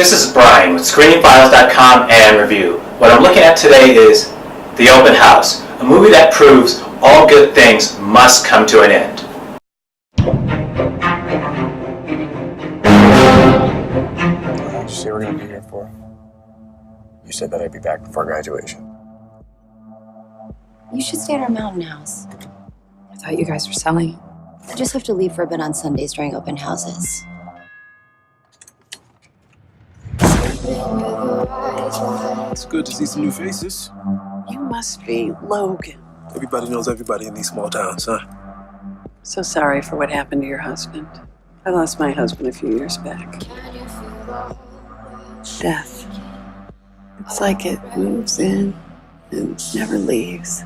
This is Brian with ScreeningFiles.com and Review. What I'm looking at today is The Open House, a movie that proves all good things must come to an end. What did you say we're going to be here for? You said that I'd be back before graduation. You should stay at our mountain house. I thought you guys were selling. I just have to leave for a bit on Sundays during open houses. It's good to see some new faces. You must be Logan. Everybody knows everybody in these small towns, huh? So sorry for what happened to your husband. I lost my husband a few years back. Death. It's like it moves in and never leaves.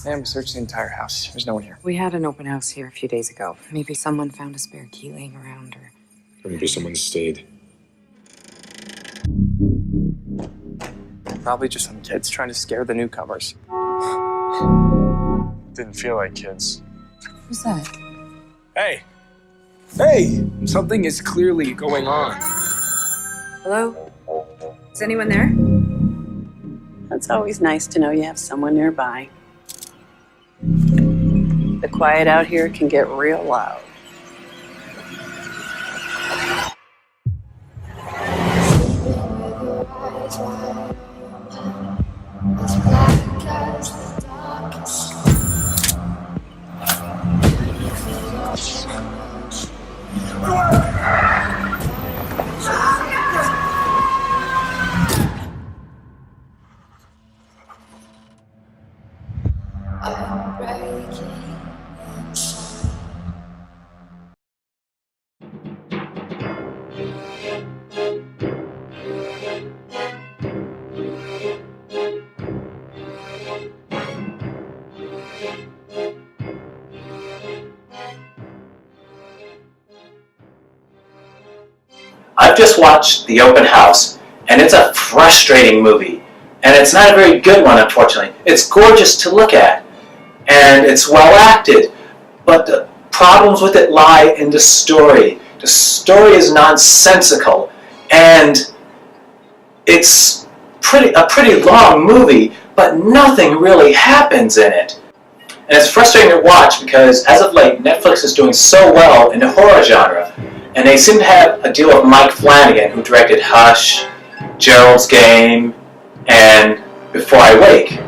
Ma'am, search the entire house. There's no one here. We had an open house here a few days ago. Maybe someone found a spare key laying around, or Maybe someone stayed. Probably just some kids trying to scare the newcomers. Didn't feel like kids. who's that? Hey! Hey! Something is clearly going on. Hello? Is anyone there? It's always nice to know you have someone nearby. The quiet out here can get real loud. I've just watched The Open House, and it's a frustrating movie. And it's not a very good one, unfortunately. It's gorgeous to look at, and it's well acted, but the problems with it lie in the story. The story is nonsensical, and it's a pretty long movie, but nothing really happens in it. And it's frustrating to watch because, as of late, Netflix is doing so well in the horror genre. And they seem to have a deal with Mike Flanagan, who directed Hush, Gerald's Game, and Before I Wake.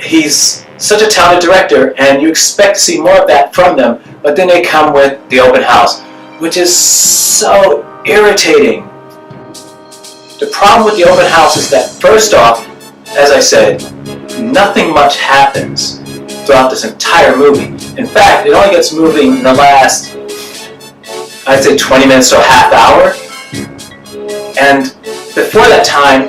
He's such a talented director, and you expect to see more of that from them, but then they come with The Open House, which is so irritating. The problem with The Open House is that, first off, as I said, nothing much happens throughout this entire movie. In fact, it only gets moving in the last, I'd say 20 minutes to a half hour. And before that time,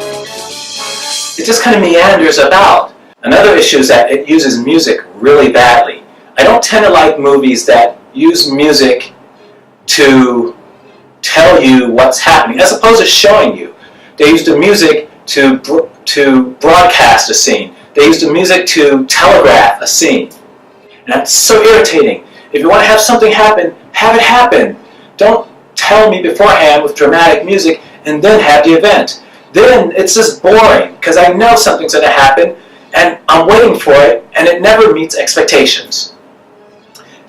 it just kind of meanders about. Another issue is that it uses music really badly. I don't tend to like movies that use music to tell you what's happening, as opposed to showing you. They use the music to broadcast a scene. They use the music to telegraph a scene. And that's so irritating. If you want to have something happen, have it happen. Don't tell me beforehand with dramatic music and then have the event. Then it's just boring because I know something's going to happen and I'm waiting for it and it never meets expectations.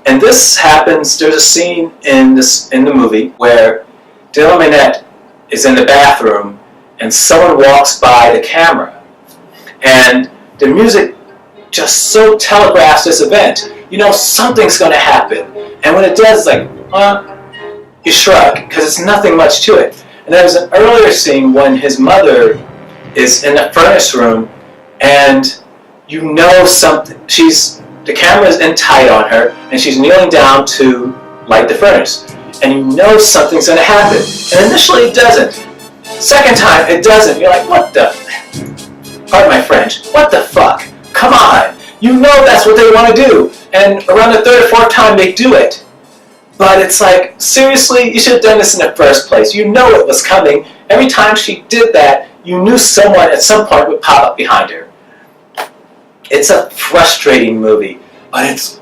And this happens, there's a scene in the movie where Dylan Minnette is in the bathroom and someone walks by the camera. And the music just so telegraphs this event. You know something's going to happen. And when it does, like, you shrug, because it's nothing much to it. And there's an earlier scene when his mother is in the furnace room, and you know something. The camera is in tight on her, and she's kneeling down to light the furnace. And you know something's going to happen. And initially it doesn't. Second time it doesn't. You're like, what the? Pardon my French. What the fuck? Come on. You know that's what they want to do. And around the third or fourth time they do it. But it's like, seriously, you should have done this in the first place. You know it was coming. Every time she did that, you knew someone at some point would pop up behind her. It's a frustrating movie, but it's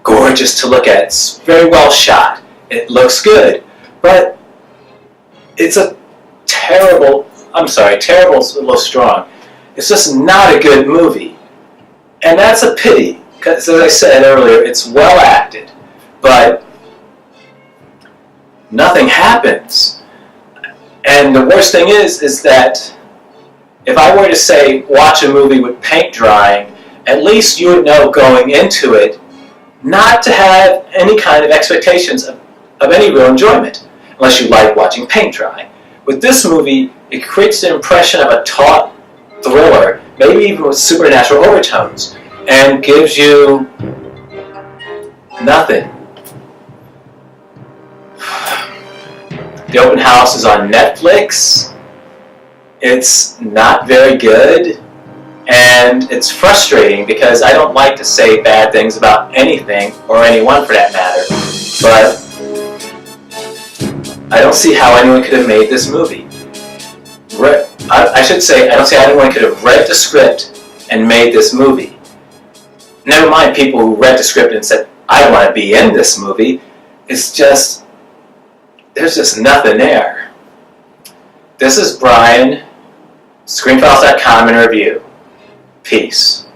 gorgeous to look at. It's very well shot. It looks good, but it's a terrible, terrible's a little strong. It's just not a good movie. And that's a pity, because as I said earlier, it's well acted, but nothing happens. And the worst thing is that if I were to say watch a movie with paint drying, at least you would know going into it not to have any kind of expectations of any real enjoyment, unless you like watching paint dry. With this movie, it creates the impression of a taut thriller, maybe even with supernatural overtones, and gives you nothing. The Open House is on Netflix. It's not very good, and it's frustrating because I don't like to say bad things about anything, or anyone for that matter, but I don't see how anyone could have made this movie. I should say, I don't see how anyone could have read the script and made this movie. Never mind people who read the script and said, I want to be in this movie. It's just, there's just nothing there. This is Brian, ScreenFiles.com in review. Peace.